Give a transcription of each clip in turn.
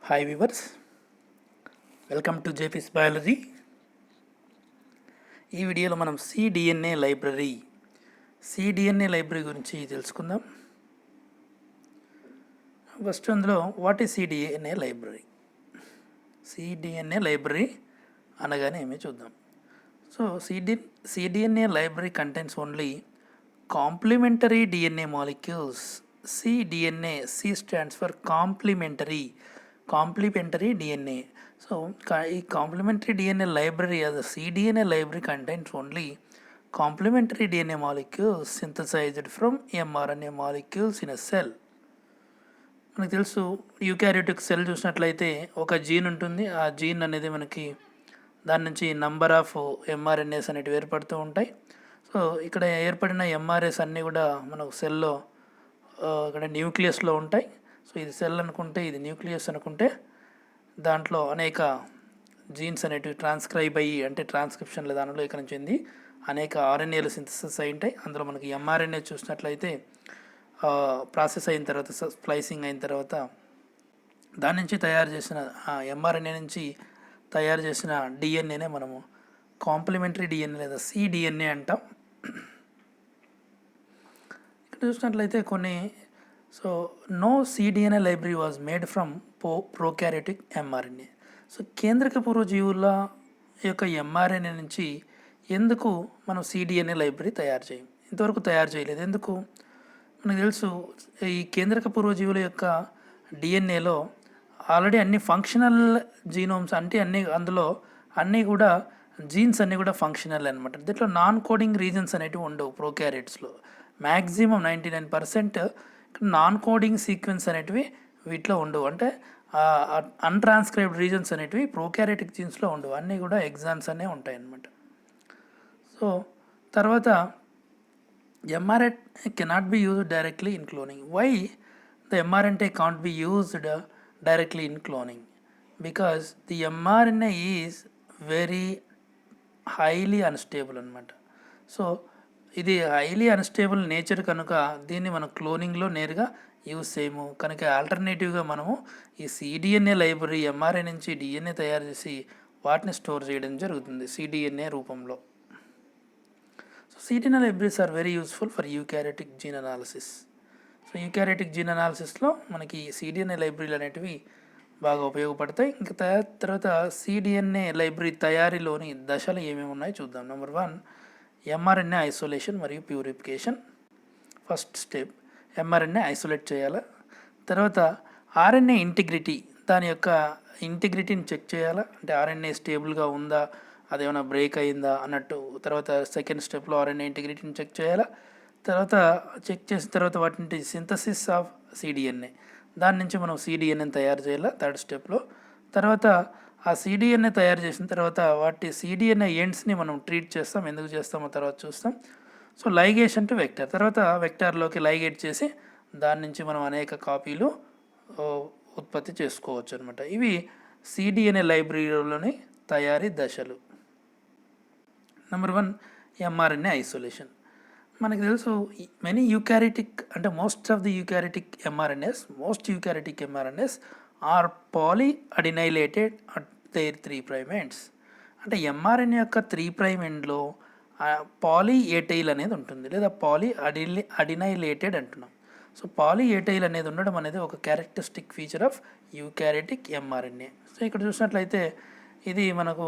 Hi viewers, welcome to JP's biology. ఈ వీడియోలో మనం సిడిఎన్ఏ లైబ్రరీ గురించి తెలుసుకుందాం. ఫస్ట్ అందులో వాట్ ఈస్ సిడిఎన్ఏ లైబ్రరీ అనగానే ఏమీ చూద్దాం. So cDNA library contains only complementary DNA molecules. CDNA, C stands for complementary DNA. So, ఈ complementary DNA library as a cDNA library contains only complementary DNA molecules synthesized from mRNA molecules in a cell. మనకు తెలుసు, eukaryotic cell చూసినట్లయితే ఒక gene ఉంటుంది. ఆ gene అనేది మనకి దాని నుంచి నంబర్ ఆఫ్ mRNAs అనేటివి ఏర్పడుతూ ఉంటాయి. సో ఇక్కడ ఏర్పడిన mRNAs అన్నీ కూడా మనకు సెల్లో ఇక్కడ న్యూక్లియస్లో ఉంటాయి. సో ఇది సెల్ అనుకుంటే, ఇది న్యూక్లియస్ అనుకుంటే, దాంట్లో అనేక జీన్స్ అనేటివి ట్రాన్స్క్రైబ్ అయ్యి, అంటే ట్రాన్స్క్రిప్షన్ దానిలో ఇక్కడ నుంచి అనేక ఆర్ఎన్ఏలు సింథసిస్ అయి ఉంటాయి. అందులో మనకి mRNA చూసినట్లయితే ప్రాసెస్ అయిన తర్వాత, స్ప్లైసింగ్ అయిన తర్వాత దాని నుంచి తయారు చేసిన mRNA నుంచి తయారు చేసిన డిఎన్ఏనే మనము కాంప్లిమెంటరీ డిఎన్ఏ లేదా సిడిఎన్ఏ అంటాం. ఇక్కడ చూసినట్లయితే so no cDNA library was made from prokaryotic mRNA. So కేంద్రక పూర్వజీవుల యొక్క mRNA నుంచి ఎందుకు మనం సిడిఎన్ఏ లైబ్రరీ ఇంతవరకు తయారు చేయలేదు? ఎందుకు? మనకు తెలుసు, ఈ కేంద్రక పూర్వజీవుల యొక్క డిఎన్ఏలో ఆల్రెడీ అన్ని ఫంక్షనల్ జీనోమ్స్, అంటే అందులో అన్నీ కూడా జీన్స్ అన్నీ కూడా ఫంక్షనల్ అనమాట. దీంట్లో నాన్ కోడింగ్ రీజన్స్ అనేటివి ఉండవు. ప్రోకారియోట్స్లో మ్యాక్సిమం 99% నాన్ కోడింగ్ సీక్వెన్స్ అనేటివి వీటిలో ఉండవు. అంటే అన్ట్రాన్స్క్రైబ్డ్ రీజన్స్ అనేటివి ప్రోకారియోటిక్ జీన్స్లో ఉండవు. అన్నీ కూడా ఎగ్జామ్స్ అనే ఉంటాయి అన్నమాట. సో తర్వాత mRNA cannot be used directly in cloning. Why the mRNA can't be used directly in cloning? Because the mRNA is very highly unstable అనమాట. సో ఇది హైలీ అన్స్టేబుల్ నేచర్ కనుక దీన్ని మనం క్లోనింగ్లో నేరుగా యూజ్ చేయము. కనుక ఆల్టర్నేటివ్గా మనము ఈ సిడిఎన్ఏ లైబ్రరీ mRNA నుంచి డిఎన్ఏ తయారు చేసి వాటిని స్టోర్ చేయడం జరుగుతుంది సిడిఎన్ఏ రూపంలో. So cDNA libraries are very useful for eukaryotic gene analysis. So eukaryotic gene అనాలిసిస్లో మనకి సిడిఎన్ఏ లైబ్రరీలు అనేటివి బాగా ఉపయోగపడతాయి. ఇంకా తర్వాత సిడిఎన్ఏ లైబ్రరీ తయారీలోని దశలు ఏమేమి ఉన్నాయో చూద్దాం. నెంబర్ 1, mRNA ఐసోలేషన్ మరియు purification. First step, mRNA isolate చేయాలి. తర్వాత RNA ఇంటిగ్రిటీ, దాని యొక్క ఇంటిగ్రిటీని చెక్ చేయాలి. అంటే RNA స్టేబుల్గా ఉందా, అదేమైనా బ్రేక్ అయిందా అన్నట్టు. తర్వాత సెకండ్ స్టెప్లో RNA ఇంటిగ్రిటీని చెక్ చేయాలి. తర్వాత చెక్ చేసిన తర్వాత వాటి సింథసిస్ ఆఫ్ సిడిఎన్ఏ, దాని నుంచి మనం సిడిఎన్ఏని తయారు చేయాలి థర్డ్ స్టెప్లో. తర్వాత ఆ సిడిఎన్ఏ తయారు చేసిన తర్వాత వాటి సిడిఎన్ఏ ఎండ్స్ని మనం ట్రీట్ చేస్తాం. ఎందుకు చేస్తామో తర్వాత చూస్తాం. సో లైగేషన్ టు వెక్టర్, తర్వాత వెక్టార్లోకి లైగేట్ చేసి దాని నుంచి మనం అనేక కాపీలు ఉత్పత్తి చేసుకోవచ్చు అనమాట. ఇవి సిడిఎన్ఏ లైబ్రరీలోని తయారీ దశలు. Number 1, mRNA isolation. మనకు తెలుసు, మెనీ యూకారియోటిక్, అంటే most eukaryotic mRNAs are polyadenylated at their 3' ends. అంటే mRNA యొక్క 3' ఎండ్లో పాలీఏటైల్ అనేది ఉంటుంది, లేదా అడినైలేటెడ్ అంటున్నాం. సో పాలీఏటైల్ అనేది ఉండడం అనేది ఒక characteristic feature of eukaryotic mRNA. So ఇక్కడ చూసినట్లయితే ఇది మనకు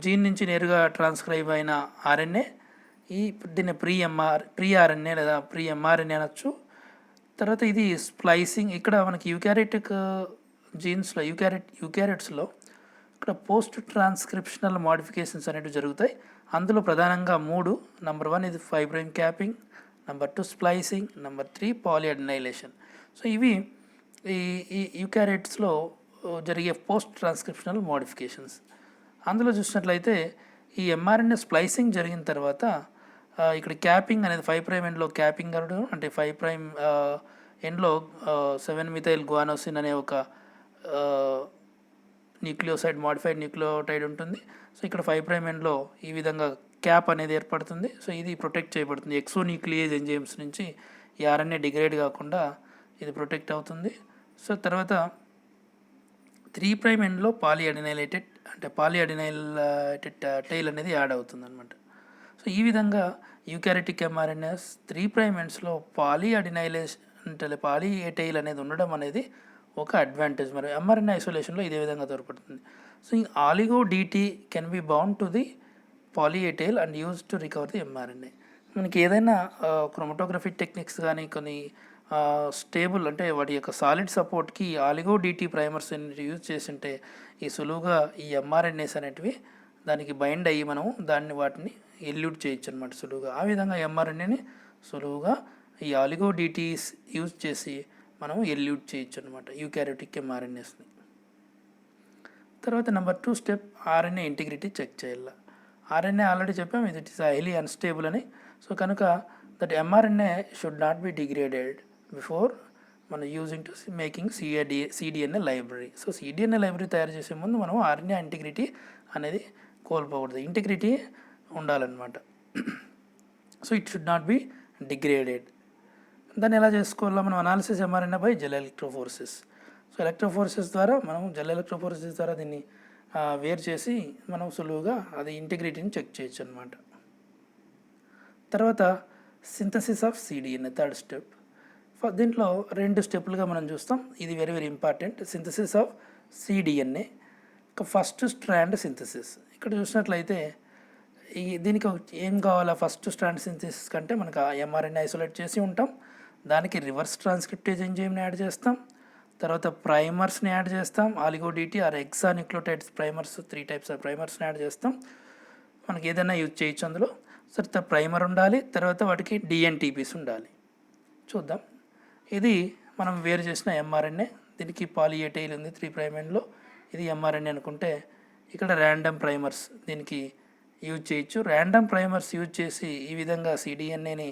జీన్ నుంచి నేరుగా ట్రాన్స్క్రైబ్ అయిన RNA. దీన్ని ప్రీ RNA లేదా ప్రీ mRNA అనొచ్చు. తర్వాత ఇది స్ప్లైసింగ్. ఇక్కడ మనకి యూకారియోటిక్ జీన్స్లో, యూకారియోట్స్లో ఇక్కడ పోస్ట్ ట్రాన్స్క్రిప్షనల్ మోడిఫికేషన్స్ అనేవి జరుగుతాయి. అందులో ప్రధానంగా 3. నెంబర్ 1 ఇది 5' capping, number 2 splicing, number 3 polyadenylation. So ఇవి ఈ యూకారియోట్స్లో జరిగే పోస్ట్ ట్రాన్స్క్రిప్షనల్ మోడిఫికేషన్స్. అందులో చూసినట్లయితే ఈ mRNA స్ప్లైసింగ్ జరిగిన తర్వాత ఇక్కడ క్యాపింగ్ అనేది 5' ఎండ్లో క్యాపింగ్ అవ్వడం, అంటే 5' ఎండ్లో 7-methyl guanosine అనే ఒక న్యూక్లియోసైడ్, మాడిఫైడ్ న్యూక్లియోటైడ్ ఉంటుంది. సో ఇక్కడ 5' ఎండ్లో ఈ విధంగా క్యాప్ అనేది ఏర్పడుతుంది. సో ఇది ప్రొటెక్ట్ చేయబడుతుంది ఎక్సోన్యూక్లియేజ్ ఎంజైమ్స్ నుంచి. ఈ RNA డిగ్రేడ్ కాకుండా ఇది ప్రొటెక్ట్ అవుతుంది. సో తర్వాత 3' ఎండ్లో పాలిఅడినైలేటెడ్ అంటే పాలిఅడినైలేటెడ్ టైల్ అనేది యాడ్ అవుతుంది అనమాట. సో ఈ విధంగా యూకారియోటిక్ ఎంఆర్ఎన్ఏస్ 3' ఎండ్స్లో అంటే పాలీ ఏ టైల్ అనేది ఉండడం అనేది ఒక అడ్వాంటేజ్. మరి ఎంఆర్ఎన్ఏ ఐసోలేషన్లో ఇదే విధంగా దొరుకుతుంది. సో ఈ oligo dT can be bound to the poly A tail and use to recover the mRNA. మనకి ఏదైనా క్రోమటోగ్రఫీ టెక్నిక్స్ కానీ కొన్ని స్టేబుల్ అంటే వాటి యొక్క సాలిడ్ సపోర్ట్కి ఆలిగో డిటి ప్రైమర్స్ యూజ్ చేసింటే ఈ సులువుగా ఈ ఎంఆర్ఎన్ఏస్ అనేటివి దానికి బైండ్ అయ్యి మనం వాటిని ఎల్యూట్ చేయొచ్చు అనమాట సులువుగా. ఆ విధంగా ఎంఆర్ఎన్ఏని సులువుగా ఈ ఆలిగో డిటీస్ యూజ్ చేసి మనం ఎల్యూట్ చేయొచ్చు అనమాట యూకారియోటిక్ ఎంఆర్ఎన్ఏస్ని. తర్వాత number 2 step RNA integrity check చేయాలి. ఆర్ఎన్ఏ ఆల్రెడీ చెప్పాం ఇట్ ఈస్ హైలీ అన్స్టేబుల్ అని. సో కనుక that mRNA should not be degraded before మనం using to making cDNA library. So cDNA library తయారు చేసే ముందు మనం ఆర్ఎన్ఏ ఇంటిగ్రిటీ అనేది కోల్పోకూడదు, ఇంటిగ్రిటీ ఉండాలన్నమాట. So it should not be degraded. దాన్ని ఎలా చేసుకోవాలో మనం analysis mRNA by gel electrophoresis. So electrophoresis ద్వారా మనం జెల్ ఎలక్ట్రోఫోర్సెస్ ద్వారా దీన్ని వేరు చేసి మనం సులువుగా అది ఇంటిగ్రిటీని చెక్ చేయొచ్చు అనమాట. తర్వాత synthesis of cDNA third step. దీంట్లో 2 స్టెప్పులుగా మనం చూస్తాం. ఇది very very important. Synthesis of cDNA first strand synthesis. ఇక్కడ చూసినట్లయితే దీనికి ఏం కావాలా, ఫస్ట్ స్ట్రాండ్ సింథసిస్ కంటే మనకు ఎంఆర్ఎన్ఏ ఐసోలేట్ చేసి ఉంటాం, దానికి రివర్స్ ట్రాన్స్క్రిప్టేజ్ ఎంజైమ్ని యాడ్ చేస్తాం, తర్వాత ప్రైమర్స్ని యాడ్ చేస్తాం, oligo dT or exonucleotides primers 3 types of ప్రైమర్స్ని యాడ్ చేస్తాం. మనకి ఏదైనా యూజ్ చేయొచ్చు అందులో. తర్వాత ప్రైమర్ ఉండాలి, తర్వాత వాటికి డిఎన్టీపీస్ ఉండాలి. చూద్దాం. ఇది మనం వేరు చేసిన ఎంఆర్ఎన్ఏ. దీనికి పాలీ ఏ టైల్ ఉంది 3' ఎండ్లో, ఇది ఎంఆర్ఎన్ఏ అనుకుంటే ఇక్కడ ర్యాండమ్ ప్రైమర్స్ దీనికి యూజ్ చేయొచ్చు. ర్యాండమ్ ప్రైమర్స్ యూజ్ చేసి ఈ విధంగా సిడిఎన్ఏని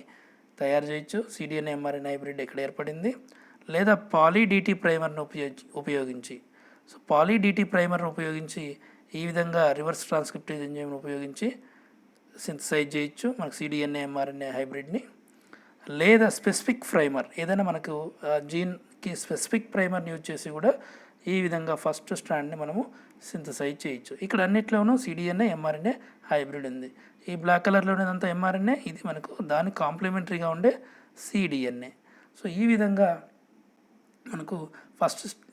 తయారు చేయొచ్చు. సిడిఎన్ఏ ఎంఆర్ఎన్ఏ హైబ్రిడ్ ఎక్కడ ఏర్పడింది, లేదా పాలీ డిటి ప్రైమర్ను ఉపయోగించి సో పాలీ డిటి ప్రైమర్ను ఉపయోగించి ఈ విధంగా రివర్స్ ట్రాన్స్క్రిప్టేజ్ ఎంజైమ్ను ఉపయోగించి సింథసైజ్ చేయొచ్చు మనకు సిడిఎన్ఏ ఎంఆర్ఎన్ఏ హైబ్రిడ్ని. లేదా స్పెసిఫిక్ ప్రైమర్ ఏదైనా మనకు జీన్కి స్పెసిఫిక్ ప్రైమర్ని యూజ్ చేసి కూడా ఈ విధంగా ఫస్ట్ స్ట్రాండ్ని మనము సింథసైజ్ చేయొచ్చు. ఇక్కడ అన్నిట్లోనూ సిడిఎన్ఏ ఎంఆర్ఎన్ఏ హైబ్రిడ్ ఉంది. ఈ బ్లాక్ కలర్లో ఉన్నదంతా ఎంఆర్ఎన్ఏ, ఇది మనకు దానికి కాంప్లిమెంటరీగా ఉండే సిడిఎన్ఏ. సో ఈ విధంగా మనకు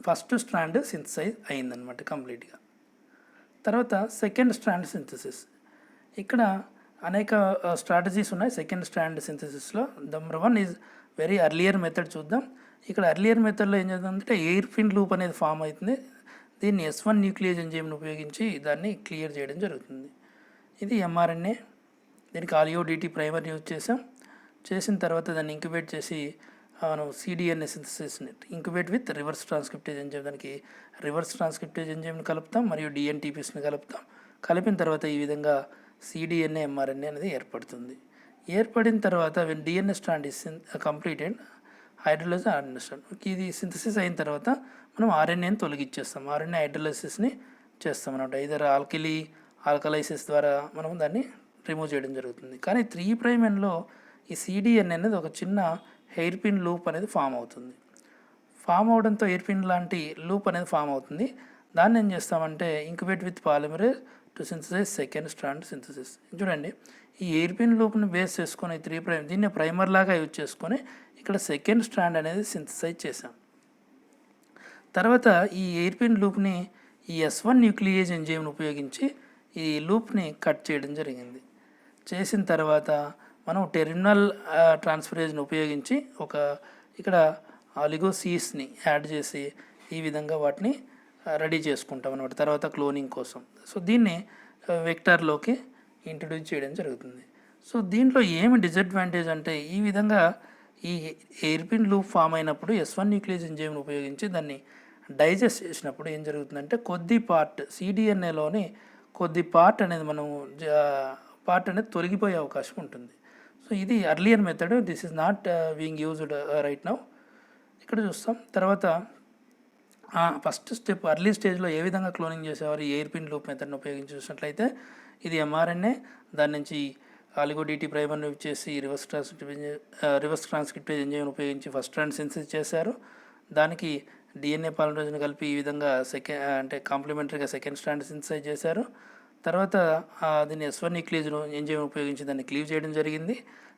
ఫస్ట్ స్ట్రాండ్ సింథసైజ్ అయిందనమాట కంప్లీట్గా. తర్వాత సెకండ్ స్ట్రాండ్ సింథసిస్. ఇక్కడ అనేక స్ట్రాటజీస్ ఉన్నాయి సెకండ్ స్ట్రాండ్ సింథసిస్లో. Number 1 is very earlier method చూద్దాం. ఇక్కడ అర్లియర్ మెథడ్లో ఏం చేద్దామంటే ఎయిర్ పిన్ లూప్ అనేది ఫామ్ అవుతుంది. దీన్ని S1 న్యూక్లియేజ్ ఎంజైమ్ని ఉపయోగించి దాన్ని క్లియర్ చేయడం జరుగుతుంది. ఇది ఎంఆర్ఎన్ఏ. దీనికి ఆలియో డిటి ప్రైమర్ యూజ్ చేసిన తర్వాత దాన్ని ఇంక్యుబేట్ చేసి మనం సిడిఎన్ఏ సింథసిస్ని incubate with reverse transcriptase enzyme, దానికి రివర్స్ ట్రాన్స్క్రిప్టేజ్ ఎంజైమ్ని కలుపుతాం మరియు డిఎన్టీపీస్ని కలుపుతాం. కలిపిన తర్వాత ఈ విధంగా సిడిఎన్ఏ ఎంఆర్ఎన్ఏ అనేది ఏర్పడుతుంది. ఏర్పడిన తర్వాత DNA strand is completed hydrolyse RNA strand. ఇది సింథసిస్ అయిన తర్వాత మనం ఆర్ఎన్ఏని తొలగించేస్తాం, ఆర్ఎన్ఏ హైడ్రోలైసిస్ని చేస్తాం అన్నమాట. ఇదర్ ఆల్కలైసిస్ ద్వారా మనం దాన్ని రిమూవ్ చేయడం జరుగుతుంది. కానీ 3' ఎండ్లో ఈ సిడిఎన్ఏ అనేది ఒక చిన్న హెయిర్ పిన్ లూప్ అనేది ఫామ్ అవుతుంది. ఫామ్ అవడంతో ఎయిర్ పిన్ లాంటి లూప్ అనేది ఫామ్ అవుతుంది. దాన్ని ఏం చేస్తామంటే incubate with polymerase to synthesise second strand synthesis. చూడండి, ఈ ఎయిర్ పిన్ లూప్ని బేస్ చేసుకొని 3' దీన్ని ప్రైమర్ లాగా యూజ్ చేసుకొని ఇక్కడ సెకండ్ స్ట్రాండ్ అనేది సింథసైజ్ చేసాం. తర్వాత ఈ ఎయిర్ పిన్ లూప్ని ఈ S1 న్యూక్లియేజ్ ఎంజైమ్ని ఉపయోగించి ఈ లూప్ని కట్ చేయడం జరిగింది. చేసిన తర్వాత మనం టెర్మినల్ ట్రాన్స్ఫరేజ్ని ఉపయోగించి ఇక్కడ ఆలిగోసీస్ని యాడ్ చేసి ఈ విధంగా వాటిని రెడీ చేసుకుంటాం అన్నమాట తర్వాత క్లోనింగ్ కోసం. సో దీన్ని వెక్టర్లోకి ఇంట్రడ్యూస్ చేయడం జరుగుతుంది. సో దీంట్లో ఏమి డిసడ్వాంటేజ్ అంటే ఈ విధంగా ఈ ఎయిర్ పిన్ లూప్ ఫామ్ అయినప్పుడు S1 న్యూక్లియేజ్ ఎంజైమ్ని ఉపయోగించి దాన్ని డైజెస్ట్ చేసినప్పుడు ఏం జరుగుతుందంటే కొద్ది పార్ట్ సిడిఎన్ఏలోని కొద్ది పార్ట్ అనేది తొలగిపోయే అవకాశం ఉంటుంది. సో ఇది earlier method, this is not being used right now. ఇక్కడ చూస్తాం. తర్వాత ఫస్ట్ స్టెప్ ఎర్లీ స్టేజ్లో ఏ విధంగా క్లోనింగ్ చేసేవారు ఈ ఎయిర్ పిన్ లూప్ మెథడ్ని ఉపయోగించి చూసినట్లయితే ఇది ఎంఆర్ఎన్ఏ, దాని నుంచి ఆలిగో డిటి ప్రైమర్ని యూజ్ చేసి రివర్స్ ట్రాన్స్క్రిప్టేజ్ ఎంజైమ్ని ఉపయోగించి ఫస్ట్ స్ట్రాండ్ సింథసిస్ చేశారు. దానికి డిఎన్ఏ పాలిమరేజ్ని కలిపి ఈ విధంగా అంటే కాంప్లిమెంటరీగా సెకండ్ స్ట్రాండ్ సింథసైజ్ చేశారు. తర్వాత దీన్ని S1 న్యూక్లియేజ్ ఎంజైమ్ ఉపయోగించి దాన్ని క్లీవ్ చేయడం జరిగింది.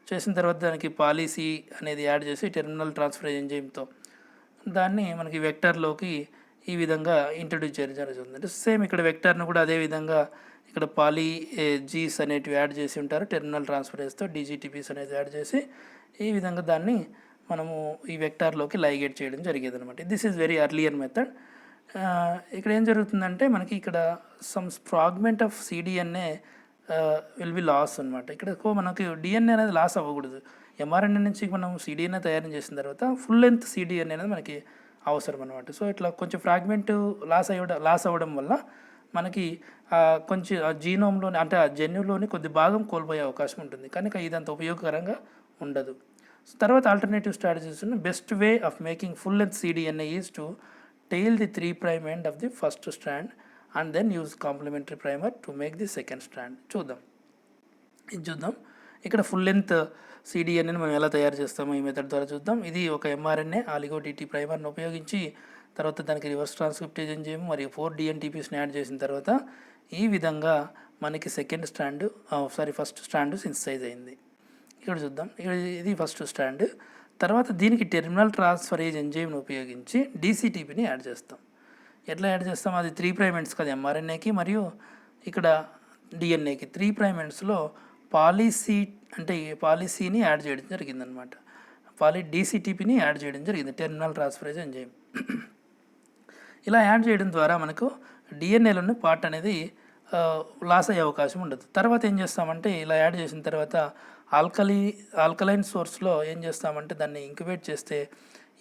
చేసిన తర్వాత దానికి పాలిసి అనేది యాడ్ చేసి టెర్మినల్ ట్రాన్స్ఫరేజ్ ఎంజైమ్తో దాన్ని మనకి వెక్టర్లోకి ఈ విధంగా ఇంట్రడ్యూస్ చేయడం జరుగుతుంది. అంటే సేమ్ ఇక్కడ వెక్టర్ను కూడా అదే విధంగా ఇక్కడ జీస్ అనేటివి యాడ్ చేసి ఉంటారు. టెర్మినల్ ట్రాన్స్ఫరేజ్తో డీజీటీపీస్ అనేది యాడ్ చేసి ఈ విధంగా దాన్ని మనము ఈ వెక్టార్లోకి లైగేట్ చేయడం జరిగేది అనమాట. This is very earlier method. ఇక్కడ ఏం జరుగుతుందంటే మనకి ఇక్కడ some fragment of cDNA will be loss అనమాట. ఇక్కడ మనకి డిఎన్ఏ అనేది లాస్ అవ్వకూడదు. ఎంఆర్ఎన్ఏ నుంచి మనం సిడిఎన్ఏ తయారు చేసిన తర్వాత ఫుల్ లెంత్ సిడిఎన్ఏ అనేది మనకి అవసరం అనమాట. సో ఇట్లా కొంచెం ఫ్రాగ్మెంట్ లాస్ అవ్వడం వల్ల మనకి కొంచెం ఆ జీనోమ్లోని అంటే ఆ జన్యులోని కొద్ది భాగం కోల్పోయే అవకాశం ఉంటుంది. కనుక ఇదంత ఉపయోగకరంగా ఉండదు. తర్వాత alternative strategies best way of making full length cDNA is to tail the 3' end of the first strand and then use complementary primer to make the second strand. చూద్దాం. ఇక్కడ ఫుల్ లెంత్ సిడిఎన్ఏని మనం ఎలా తయారు చేస్తామో ఈ మెథడ్ ద్వారా చూద్దాం. ఇది ఒక ఎంఆర్ఎన్ఏ ఆలిగో డిటి ప్రైమర్ని ఉపయోగించి తర్వాత దానికి రివర్స్ ట్రాన్స్క్రిప్టేజ్ ఎంజైమ్ మరియు 4 డిఎన్టీపీస్ని యాడ్ చేసిన తర్వాత ఈ విధంగా మనకి ఫస్ట్ స్ట్రాండ్ సింథసైజ్ అయింది. ఇక్కడ చూద్దాం. ఇది ఫస్ట్ స్ట్రాండ్. తర్వాత దీనికి టెర్మినల్ ట్రాన్స్ఫరేజ్ ఎంజైమ్ని ఉపయోగించి డీసీటీపీని యాడ్ చేస్తాం. ఎట్లా యాడ్ చేస్తాం? అది 3' ఎండ్స్ కదా ఎంఆర్ఎన్ఏకి మరియు ఇక్కడ డిఎన్ఏకి 3' ఎండ్స్లో పాలిసీని యాడ్ చేయడం జరిగిందనమాట. డీసీటీపీని యాడ్ చేయడం జరిగింది, టెర్మినల్ ట్రాన్స్ఫరేజ్ ఎంజైమ్. ఇలా యాడ్ చేయడం ద్వారా మనకు డిఎన్ఏలోని పార్ట్ అనేది లాస్ అయ్యే అవకాశం ఉండదు. తర్వాత ఏం చేస్తామంటే ఇలా యాడ్ చేసిన తర్వాత ఆల్కలైన్ సోర్స్లో ఏం చేస్తామంటే దాన్ని ఇంక్యుబేట్ చేస్తే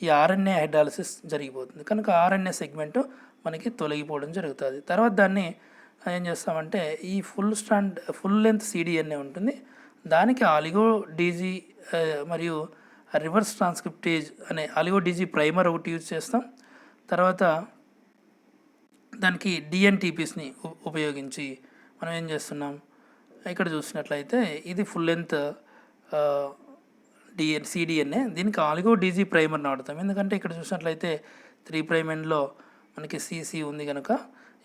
ఈ ఆర్ఎన్ఏ హైడ్రాలిసిస్ జరిగిపోతుంది. కనుక ఆర్ఎన్ఏ సెగ్మెంట్ మనకి తొలగిపోవడం జరుగుతుంది. తర్వాత దాన్ని ఏం చేస్తామంటే ఈ ఫుల్ లెంత్ సిడిఎన్ఏ ఉంటుంది, దానికి ఆలిగో డీజీ మరియు రివర్స్ ట్రాన్స్క్రిప్టేజ్ అనే ఆలిగో డీజీ ప్రైమర్ ఒకటి యూజ్ చేస్తాం. తర్వాత దానికి డిఎన్టీపీస్ని ఉపయోగించి మనం ఏం చేస్తున్నాం, ఇక్కడ చూసినట్లయితే ఇది ఫుల్ లెంత్ సిడిఎన్ఏ, దీనికి ఆలిగో డీజీ ప్రైమర్ని వాడతాం. ఎందుకంటే ఇక్కడ చూసినట్లయితే 3' ఎండ్లో మనకి సిసి ఉంది కనుక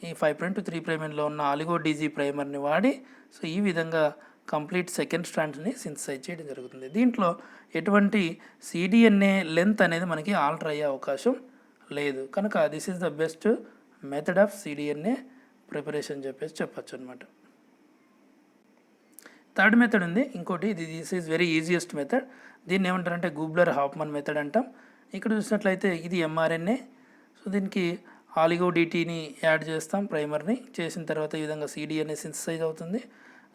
ఈ 5' to 3' ఎండ్లో ఉన్న ఆలిగో డీజీ ప్రైమర్ని వాడి సో ఈ విధంగా కంప్లీట్ సెకండ్ స్ట్రాండ్ని సింథసైజ్ చేయడం జరుగుతుంది. దీంట్లో ఎటువంటి సిడిఎన్ఏ లెంత్ అనేది మనకి ఆల్టర్ అయ్యే అవకాశం లేదు. కనుక this is the best method of cDNA preparation చెప్పచ్చు అనమాట. థర్డ్ మెథడ్ ఉంది ఇంకోటి, this is very easiest method. దీన్ని ఏమంటారంటే గూబ్లర్ హాఫ్మన్ మెథడ్ అంటాం. ఇక్కడ చూసినట్లయితే ఇది ఎంఆర్ఎన్ఏ. సో దీనికి ఆలిగో డిటీని యాడ్ చేస్తాం, ప్రైమర్ని చేసిన తర్వాత ఈ విధంగా సిడిఎన్ఏ సింథసైజ్ అవుతుంది.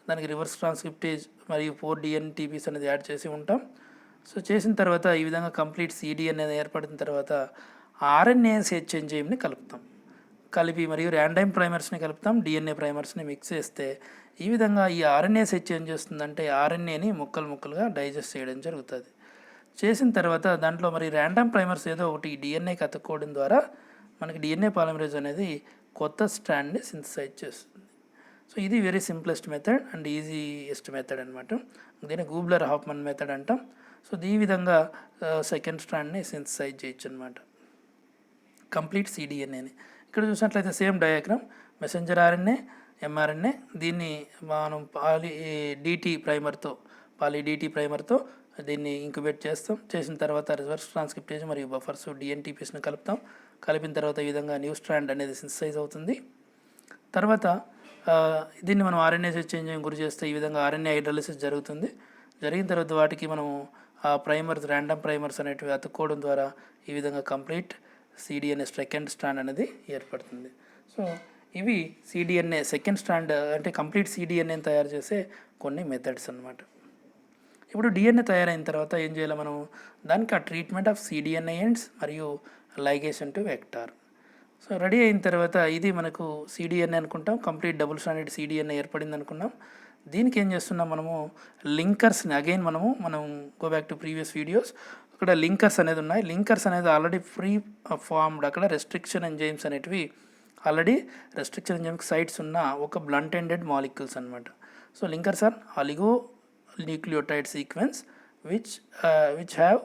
దానికి రివర్స్ ట్రాన్స్క్రిప్టేజ్ మరియు 4 డిఎన్టీపీస్ అనేది యాడ్ చేసి ఉంటాం. సో చేసిన తర్వాత ఈ విధంగా కంప్లీట్ సిడిఎన్ఏ ఏర్పడిన తర్వాత ఆర్ఎన్ఏఎస్హెచ్ ఎంజైమ్ని కలిపి మరియు ర్యాండమ్ ప్రైమర్స్ని కలుపుతాం, డిఎన్ఏ ప్రైమర్స్ని మిక్స్ చేస్తే ఈ విధంగా ఈ ఆర్ఎన్ఏఎస్హెచ్ ఏం చేస్తుందంటే ఆర్ఎన్ఏని ముక్కలుగా డైజెస్ట్ చేయడం జరుగుతుంది. చేసిన తర్వాత దాంట్లో మరి ర్యాండమ్ ప్రైమర్స్ ఏదో ఒకటి డిఎన్ఏకి అతుక్కోవడం ద్వారా మనకి డిఎన్ఏ పాలిమరేజ్ అనేది కొత్త స్ట్రాండ్ని సింథసైజ్ చేస్తుంది. సో ఇది very simplest method and easiest method అనమాట. దీన్ని గూబ్లర్ హాఫ్మన్ మెథడ్ అంటాం. సో ఈ విధంగా సెకండ్ స్ట్రాండ్ని సింథసైజ్ చేయొచ్చు అనమాట, కంప్లీట్ సిడిఎన్ఏని. ఇక్కడ చూసినట్లయితే same diagram, messenger RNA, mRNA. దీన్ని మనం పాలీ డిటి ప్రైమర్తో దీన్ని ఇంక్యుబేట్ చేస్తాం. చేసిన తర్వాత రివర్స్ ట్రాన్స్క్రిప్టేజ్ మరియు బఫర్స్ డిఎన్టీపీస్ని కలుపుతాం. కలిపిన తర్వాత ఈ విధంగా న్యూ స్ట్రాండ్ అనేది సింథసైజ్ అవుతుంది. తర్వాత దీన్ని మనం ఆర్ఎన్ఏఎస్హెచ్ ఎంజైమ్ గురి చేస్తే ఈ విధంగా ఆర్ఎన్ఏ హైడ్రాలిసిస్ జరుగుతుంది. జరిగిన తర్వాత వాటికి మనము ర్యాండమ్ ప్రైమర్స్ అనేటివి అతుక్కోవడం ద్వారా ఈ విధంగా కంప్లీట్ సిడిఎన్ఏ సెకండ్ స్ట్రాండ్ అనేది ఏర్పడుతుంది. సో ఇవి సిడిఎన్ఏ సెకండ్ స్ట్రాండ్ అంటే కంప్లీట్ సిడిఎన్ఏని తయారు చేసే కొన్ని మెథడ్స్ అన్నమాట. ఇప్పుడు డిఎన్ఏ తయారైన తర్వాత ఏం చేయాలి మనం, దానికి ఆ ట్రీట్మెంట్ ఆఫ్ సిడిఎన్ఏ ఎండ్స్ మరియు ligation to vector. So ready అయిన తర్వాత ఇది మనకు సిడిఎన్ఏ అనుకుంటాం, కంప్లీట్ డబుల్ స్ట్రాండెడ్ సిడిఎన్ఏ ఏర్పడింది అనుకున్నాం. దీనికి ఏం చేస్తున్నాం మనము, లింకర్స్ని అగైన్ మనం go back to previous videos. అక్కడ లింకర్స్ అనేది ఉన్నాయి. లింకర్స్ అనేది ఆల్రెడీ ఫ్రీ ఫార్మ్డ్, అక్కడ రెస్ట్రిక్షన్ ఎంజైమ్స్ అనేటివి ఆల్రెడీ రెస్ట్రిక్షన్ ఎంజైమ్కి సైట్స్ ఉన్న ఒక బ్లంట్ ఎండెడ్ మాలిక్యూల్స్ అనమాట. So linkers are oligo nucleotide sequence which have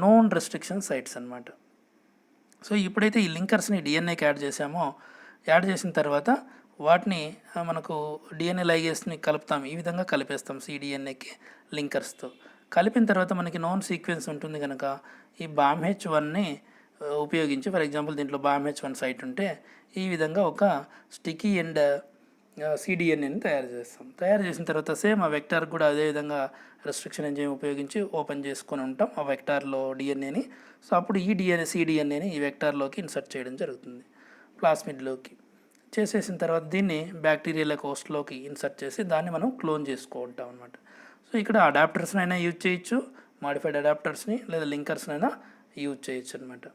known restriction sites అన్నమాట. సో ఇప్పుడైతే ఈ లింకర్స్ని డిఎన్ఏకి యాడ్ చేసామో, యాడ్ చేసిన తర్వాత వాటిని మనకు డిఎన్ఏ లైగేస్ని కలుపుతాం. ఈ విధంగా కలిపేస్తాం సిడిఎన్ఏకి లింకర్స్తో. కలిపిన తర్వాత మనకి నోన్ సీక్వెన్స్ ఉంటుంది కనుక ఈ BAMH1ని ఉపయోగించి, ఫర్ ఎగ్జాంపుల్ దీంట్లో BAMH1 సైట్ ఉంటే ఈ విధంగా ఒక స్టికీ అండ్ సిడిఎన్ఏని తయారు చేస్తాం. తయారు చేసిన తర్వాత సేమ్ ఆ వెక్టార్ కూడా అదేవిధంగా రెస్ట్రిక్షన్ ఎంజైమ్ ఉపయోగించి ఓపెన్ చేసుకొని ఉంటాం ఆ వెక్టార్లో డిఎన్ఏని. సో అప్పుడు ఈ సిడిఎన్ఏని ఈ వెక్టార్లోకి ఇన్సర్ట్ చేయడం జరుగుతుంది, ప్లాస్మిడ్లోకి. చేసేసిన తర్వాత దీన్ని బ్యాక్టీరియల్ హోస్ట్లోకి ఇన్సర్ట్ చేసి దాన్ని మనం క్లోన్ చేసుకుంటాం అనమాట. సో ఇక్కడ అడాప్టర్స్ని అయినా యూజ్ చేయొచ్చు, మాడిఫైడ్ అడాప్టర్స్ని లేదా లింకర్స్ని అయినా యూజ్ చేయొచ్చు అనమాట.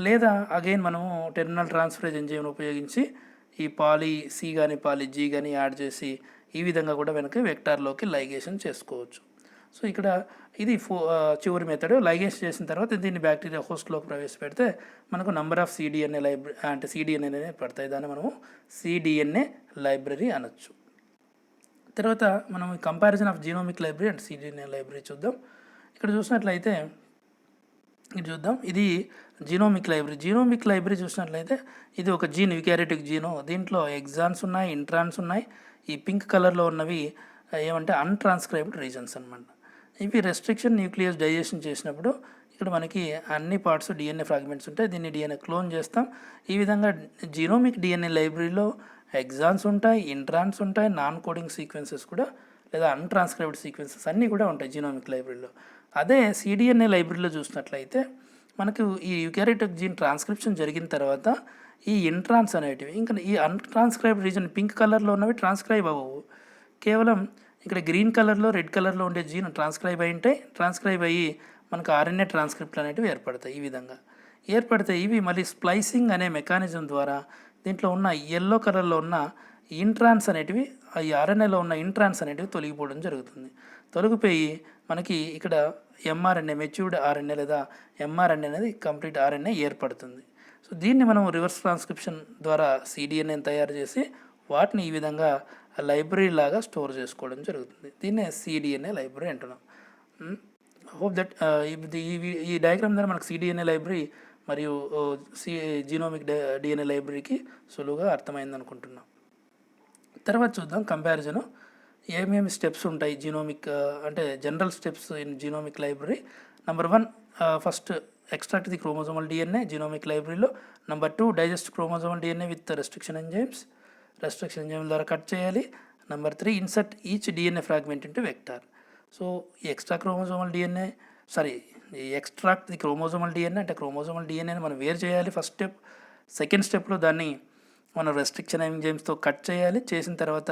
లేదా అగైన్ మనము టెర్మినల్ ట్రాన్స్ఫరేజ్ ఎంజైమ్ని ఉపయోగించి ఈ పాలీ సి కానీ పాలీ జీ కానీ యాడ్ చేసి ఈ విధంగా కూడా వెనక వెక్టార్లోకి లైగేషన్ చేసుకోవచ్చు. సో ఇక్కడ ఇది చివరి మెథడ్. లైగేస్ చేసిన తర్వాత దీన్ని బ్యాక్టీరియా హోస్ట్లోకి ప్రవేశపెడితే మనకు నంబర్ ఆఫ్ సిడిఎన్ఏ లైబ్రరీ అంటే సిడిఎన్ఏనే పడతాయి. దాన్ని మనము సిడిఎన్ఏ లైబ్రరీ అనొచ్చు. తర్వాత మనం comparison of genomic library and cDNA library చూద్దాం. ఇక్కడ చూసినట్లయితే ఇది చూద్దాం. ఇది జీనోమిక్ లైబ్రరీ. జీనోమిక్ లైబ్రరీ చూసినట్లయితే ఇది ఒక జీన్, యూకారియోటిక్ జీను. దీంట్లో ఎగ్జాన్స్ ఉన్నాయి, ఇంట్రాన్స్ ఉన్నాయి. ఈ పింక్ కలర్లో ఉన్నవి ఏమంటే అన్ట్రాన్స్క్రైబ్డ్ రీజన్స్ అనమాట. ఇవి రెస్ట్రిక్షన్ న్యూక్లియస్ డైజెషన్ చేసినప్పుడు ఇక్కడ మనకి అన్ని పార్ట్స్ డిఎన్ఏ ఫ్రాగ్మెంట్స్ ఉంటాయి. దీన్ని డిఎన్ఏ క్లోన్ చేస్తాం. ఈ విధంగా జీనోమిక్ డిఎన్ఏ లైబ్రరీలో ఎగ్జాన్స్ ఉంటాయి, ఇంట్రాన్స్ ఉంటాయి, నాన్ కోడింగ్ సీక్వెన్సెస్ కూడా లేదా అన్ట్రాన్స్క్రైబ్డ్ సీక్వెన్సెస్ అన్నీ కూడా ఉంటాయి జీనోమిక్ లైబ్రరీలో. అదే సిడిఎన్ఏ లైబ్రరీలో చూసినట్లయితే మనకు ఈ యూకారియోటిక్ జీన్ ట్రాన్స్క్రిప్షన్ జరిగిన తర్వాత ఈ ఇంట్రాన్స్ అనేటివి, ఇంకా ఈ అన్ట్రాన్స్క్రైబ్డ్ రీజన్ పింక్ కలర్లో ఉన్నవి ట్రాన్స్క్రైబ్ అవ్వవు. కేవలం ఇక్కడ గ్రీన్ కలర్లో, రెడ్ కలర్లో ఉండే జీన్ ట్రాన్స్క్రైబ్ అయి ఉంటాయి. ట్రాన్స్క్రైబ్ అయ్యి మనకు ఆర్ఎన్ఏ ట్రాన్స్క్రిప్ట్లు అనేటివి ఏర్పడతాయి. ఈ విధంగా ఏర్పడితే ఇవి మళ్ళీ స్ప్లైసింగ్ అనే మెకానిజం ద్వారా దీంట్లో ఉన్న ఎల్లో కలర్లో ఉన్న ఇంట్రాన్స్ అనేటివి, ఈ ఆర్ఎన్ఏలో ఉన్న ఇంట్రాన్స్ అనేటివి తొలగిపోవడం జరుగుతుంది. తొలగిపోయి మనకి ఇక్కడ ఎంఆర్ఎన్ఏ, మెచ్యూర్డ్ ఆర్ఎన్ఏ లేదా ఎంఆర్ఎన్ఏ అనేది కంప్లీట్ ఆర్ఎన్ఏ ఏర్పడుతుంది. సో దీన్ని మనం రివర్స్ ట్రాన్స్క్రిప్షన్ ద్వారా సిడిఎన్ఏని తయారు చేసి వాటిని ఈ విధంగా లైబ్రరీ లాగా స్టోర్ చేసుకోవడం జరుగుతుంది. దీన్నే సిడిఎన్ఏ లైబ్రరీ అంటున్నాం. హోప్ దట్ ఈ డయాగ్రామ్ ద్వారా మనకు సిడిఎన్ఏ లైబ్రరీ మరియు జీనోమిక్ డిఎన్ఏ లైబ్రరీకి సులువుగా అర్థమైంది అనుకుంటున్నాం. తర్వాత చూద్దాం కంపారిజను. ఏమేమి స్టెప్స్ ఉంటాయి జీనోమిక్ అంటే general steps in genomic library. Number 1 first extract the chromosomal DNA genomic లైబ్రరీలో. Number 2 digest chromosomal DNA with restriction enzymes ద్వారా కట్ చేయాలి. Number 3 insert each DNA fragment into vector. So ఈ extract the chromosomal DNA అంటే chromosomal డిఎన్ఏని మనం వేరు చేయాలి first step. Second స్టెప్లో దాన్ని మనం రెస్ట్రిక్షన్ ఎంజైమ్స్తో కట్ చేయాలి. చేసిన తర్వాత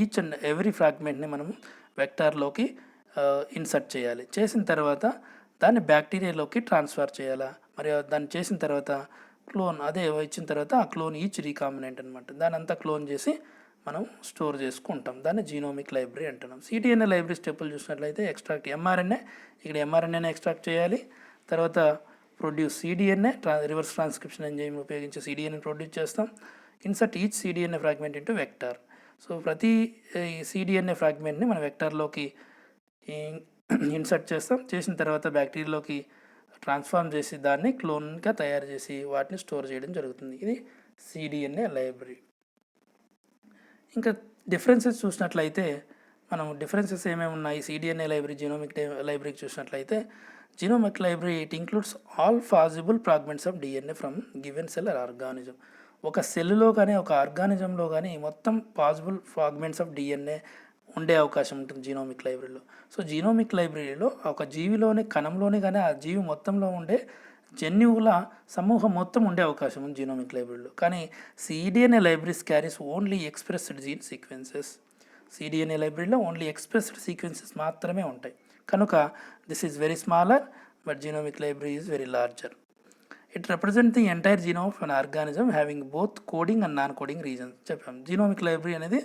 ఈచ్ అండ్ ఎవ్రీ ఫ్రాగ్మెంట్ని మనం వెక్టార్లోకి ఇన్సర్ట్ చేయాలి. చేసిన తర్వాత దాన్ని బ్యాక్టీరియాలోకి ట్రాన్స్ఫర్ చేయాలా. మరి దాన్ని చేసిన తర్వాత క్లోన్ ఇచ్చిన తర్వాత ఆ క్లోన్ ఈచ్ రీకాంబినెంట్ అనమాట. దాన్ని అంతా క్లోన్ చేసి మనం స్టోర్ చేసుకుంటాం. దాన్ని జీనోమిక్ లైబ్రరీ అంటున్నాం. సిడిఎన్ఏ లైబ్రరీ స్టెప్పులు చూసినట్లయితే ఎక్స్ట్రాక్ట్ ఎంఆర్ఎన్ఏ, ఇక్కడ ఎంఆర్ఎన్ఏని ఎక్స్ట్రాక్ట్ చేయాలి. తర్వాత produce cDNA, reverse transcription enzyme ఉపయోగించి సిడిఎన్ఏ ప్రొడ్యూస్ చేస్తాం. Insert each cDNA fragment into vector. So ప్రతి సిడిఎన్ఏ ఫ్రాగ్మెంట్ని మనం వెక్టార్లోకి ఇన్సర్ట్ చేస్తాం. చేసిన తర్వాత బ్యాక్టీరియాలోకి ట్రాన్స్ఫార్మ్ చేసి దాన్ని క్లోన్గా తయారు చేసి వాటిని స్టోర్ చేయడం జరుగుతుంది. ఇది సిడిఎన్ఏ లైబ్రరీ. ఇంకా డిఫరెన్సెస్ చూసినట్లయితే మనం డిఫరెన్సెస్ ఏమేమి ఉన్నాయి సిడిఎన్ఏ లైబ్రరీ జీనోమిక్ లైబ్రరీకి చూసినట్లయితే, genomic library it includes all possible fragments of DNA from given cell or organism. ఒక సెల్లో కానీ ఒక ఆర్గానిజంలో కానీ మొత్తం పాసిబుల్ ఫ్రాగ్మెంట్స్ ఆఫ్ డిఎన్ఏ ఉండే అవకాశం ఉంటుంది జీనోమిక్ లైబ్రరీలో. సో జీనోమిక్ లైబ్రరీలో ఒక జీవిలోని కణంలోనే కానీ ఆ జీవి మొత్తంలో ఉండే జన్యువుల సమూహం మొత్తం ఉండే అవకాశం ఉంది జీనోమిక్ లైబ్రరీలో. కానీ cDNA libraries carries only expressed gene sequences. CDNA లైబ్రరీలో ఓన్లీ ఎక్స్ప్రెస్డ్ సీక్వెన్సెస్ మాత్రమే ఉంటాయి. కనుక this is very smaller but genomic library is very larger. It represent the entire genome of an organism having both coding and non coding regions. చెప్పాం genomic library అనేది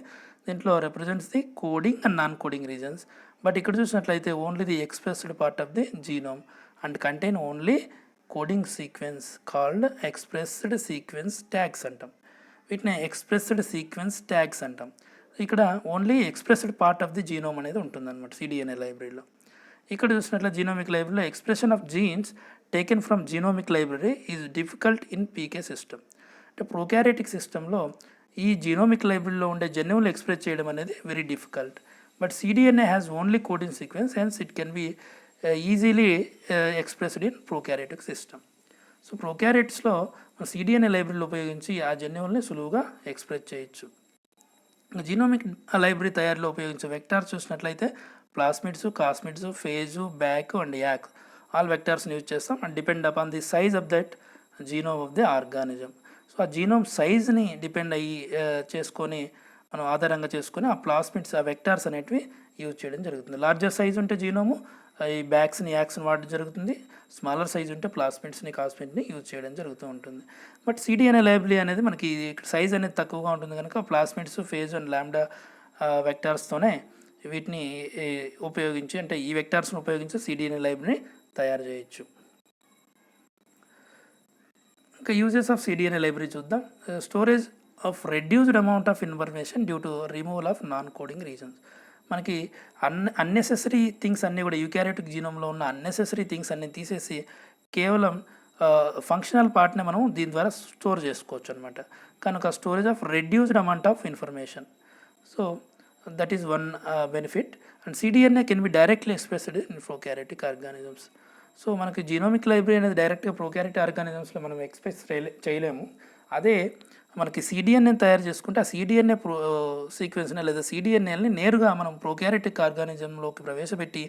దీంట్లో represents the coding and non coding regions. But ఇక్కడ చూసినట్లయితే only the expressed part of the genome and contain only coding sequence called expressed sequence tags అంటాం. వీటిని expressed sequence tags అంటాం. ఇక్కడ only expressed part of the genome అనేది ఉంటుందన్నమాట cDNA లైబ్రరీలో. ఇక్కడ చూసినట్లయితే జీనోమిక్ లైబ్రరీలో expression of genes taken from genomic library is difficult in PK system. అంటే ప్రోకారియోటిక్ సిస్టంలో ఈ జీనోమిక్ లైబ్రరీలో ఉండే జన్యువులు ఎక్స్ప్రెస్ చేయడం అనేది very difficult. But cDNA has only coding sequence, hence it can be easily expressed in prokaryotic system. So ప్రోకారియోట్స్లో cDNA లైబ్రరీలు ఉపయోగించి ఆ జన్యువుల్ని సులువుగా ఎక్స్ప్రెస్ చేయొచ్చు. జీనోమిక్ లైబ్రరీ తయారీలో ఉపయోగించే వెక్టార్స్ చూసినట్లయితే plasmids, cosmids, phage, BAC and YAC all వెక్టార్స్ని యూజ్ చేస్తాం and depend upon the size of that genome of the organism. So ఆ జీనోమ్ సైజ్ని డిపెండ్ అయ్యి చేసుకొని మనం ఆధారంగా చేసుకొని ఆ ప్లాస్మిడ్స్, ఆ వెక్టార్స్ అనేటివి యూజ్ చేయడం జరుగుతుంది. లార్జర్ సైజ్ ఉంటే జీనోము ఈ బ్యాక్స్ని, యాక్స్ని వాడడం జరుగుతుంది. స్మాలర్ సైజ్ ఉంటే ప్లాస్మిడ్స్ని, కాస్మిడ్ని యూజ్ చేయడం జరుగుతూ ఉంటుంది. బట్ సిడిఎన్ఏ లైబ్రరీ అనేది మనకి సైజ్ అనేది తక్కువగా ఉంటుంది కనుక ప్లాస్మిడ్స్, ఫేజ్ అండ్ ల్యాండా వెక్టార్స్తోనే వీటిని ఉపయోగించి, అంటే ఈ వెక్టార్స్ని ఉపయోగించి సిడిఎన్ఏ లైబ్రరీని తయారు చేయొచ్చు. ఇంకా యూజెస్ ఆఫ్ సిడిఎన్ఏ లైబ్రరీ చూద్దాం. Storage of reduced amount of information due to removal of non coding reasons. మనకి అన్నెసెసరీ థింగ్స్ అన్నీ కూడా యూకారియోటిక్ జీనోమ్లో ఉన్న అన్నెసెసరీ థింగ్స్ అన్నీ తీసేసి కేవలం ఫంక్షనల్ పార్ట్ని మనం దీని ద్వారా స్టోర్ చేసుకోవచ్చు అనమాట. కనుక storage of reduced amount of information. So that is one benefit. And cDNA can be directly expressed in prokaryotic organisms. So మనకి జీనోమిక్ లైబ్రరీ అనేది డైరెక్ట్గా ప్రోకారియోటిక్ ఆర్గానిజమ్స్లో మనం ఎక్స్ప్రెస్ చేయలేము. అదే మనకి సిడిఎన్ఏ తయారు చేసుకుంటే ఆ సిడిఎన్ఏ సీక్వెన్స్ని లేదా సిడిఎన్ఏని నేరుగా మనం ప్రోకారియోటిక్ ఆర్గానిజంలోకి ప్రవేశపెట్టి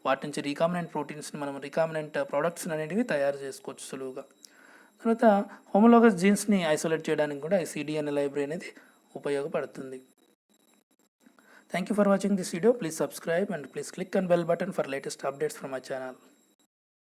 వాటి నుంచి రీకామినెంట్ ప్రోటీన్స్ని, మనం రీకామినెంట్ ప్రోడక్ట్స్ అనేటివి తయారు చేసుకోవచ్చు సులువుగా. తర్వాత హోమోలోగస్ జీన్స్ని ఐసోలేట్ చేయడానికి కూడా ఈ సిడిఎన్ఏ లైబ్రరీ అనేది ఉపయోగపడుతుంది. Thank you for watching this video. Please subscribe and please click on bell button for latest updates from my channel.